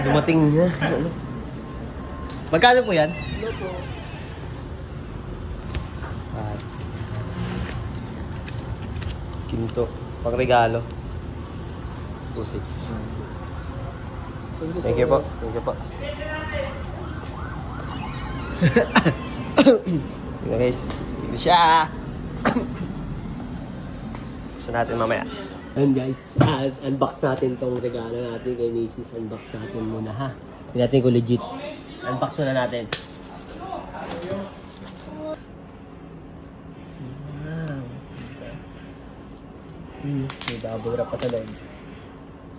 Dumating na. Magkano po yan? Hello po. Kinto. Pang regalo. 2.6. Thank you po. Thank you po. Tingnan guys. Tingnan siya. Gusto natin mamaya. And guys, unbox natin tong regalo natin kay Macy's. Unbox natin muna ha. Tingnan natin kung legit. Unbox muna natin. May babura pa sa loob.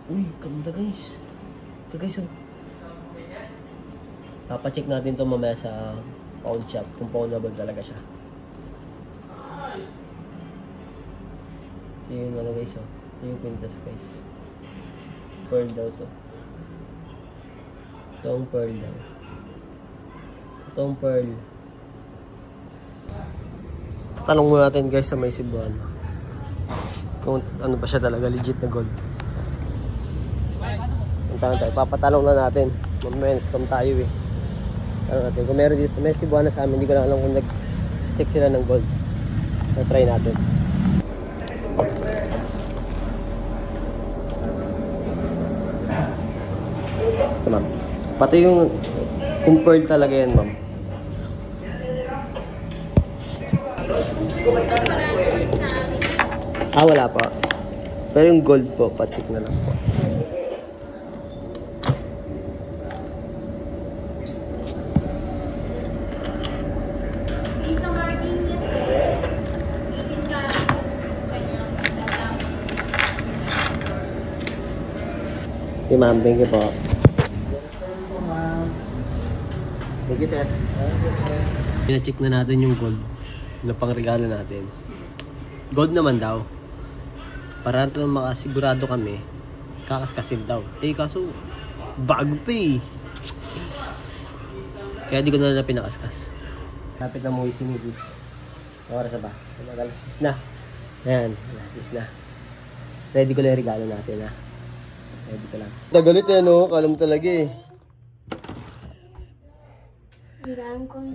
Uy, kamda guys. Ito guys, oh. Papacheck natin ito mamaya sa pawn shop kung pawnable talaga siya. Ito yung ano guys, oh. Ito yung quintas guys. Pearl daw to. Ito ang pearl daw. Ito ang pearl. Tanong mo natin guys sa may Cebuano kung ano ba siya talaga legit na gold. Tanong tayo, papatalong na natin. Mamaya-scam tayo eh. Tanong natin, kung meron dito, may Cebuana sa amin, hindi ko lang alam kung nag-check sila ng gold. Na-try natin. Ito ma'am. Pati yung kung pearl talaga yan ma'am. Wala pa. Pero yung gold po, pacheck na lang po. Okay ma'am, thank you po. Thank you sir. Pina-check na natin yung gold na pangregalo natin. Gold naman daw. Para ito makasigurado kami, kakaskasin daw. Eh kaso, bago pa eh. Kaya di ko na pinakaskas. Lapit na mo si Mrs. Oras na ba? Alas na. Ayan, alas na. Ready ko lang yung regalo natin ha. Ready ko lang. Nagalit eh no, kalam talaga eh.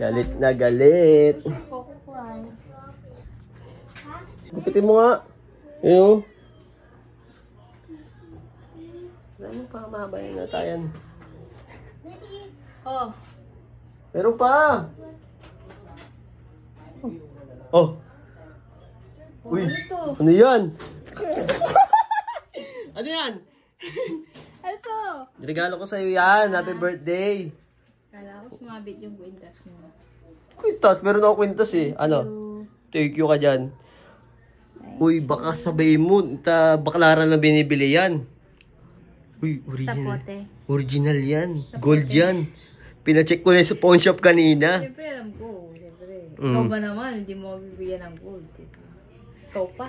Galit na galit. Gupitin mo nga. Ayun. Ano pa mabayan na tayan? Oh. Meron pa. Oh. Uy. Ano yan? Ano yan? Ito. Regalo ko sa'yo yan. Happy birthday. Kala ko sumabit yung kwintas mo. Kwintas? Meron ako kwintas eh. Ano? Thank you ka dyan. Uy, baka sabihin mo, baklaran na binibili yan. Uy, original. Sapote. Original yan. Sapote. Gold yan. Pinacheck ko na sa pawn shop kanina. Siyempre alam ko. Siyempre. Ikaw ba naman, hindi mo bibigyan ng gold. Ikaw pa.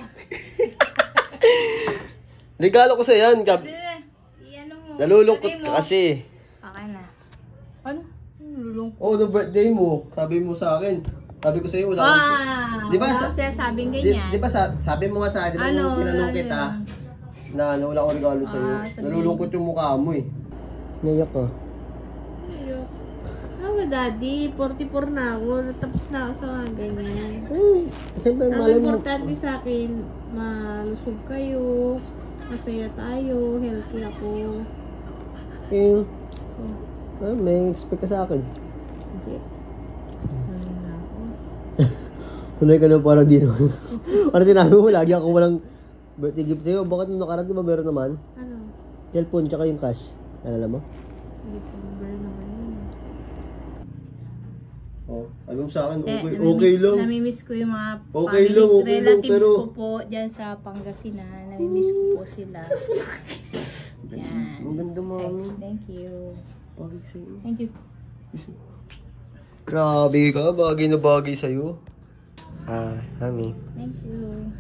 Regalo ko sa yan. Iano mo. Nalulungkot ka kasi. Okay na. Ano? Nalulungkot. Oh, no birthday mo. Sabi mo sa akin. Sabi ko sa'yo, wala akong... Di ba sabing ganyan? Di ba sabi mo nga sa akin, di ba tinanong kita na wala akong regalo sa'yo. Nalulungkot yung mukha mo eh. Nayak ka. Nayak. Ano daddy? 44 na ako. Tapos na ako sa mga ganyan. Siyempre, ang malay mo. importante sa akin, malusog kayo, masaya tayo, healthy ako. May expect ka sa akin. Hindi. Tunay ka na parang di naman. Ano sinabi mo, lagi ako walang birthday gift sa'yo. Bakit nung nakaraan di ba meron naman? Ano? Cellphone tsaka yung cash. Alala mo? December naman yun. Oh, alam sa akin, okay lang. Namimiss ko yung mga okay lang, relatives pero... ko po dyan sa Pangasinan. Namimiss ko po sila. Yan. Ang ganda mo. Thank you. Bagay sa'yo. Thank you. Grabe ka, bagay na bagay sa'yo. Mami. Thank you.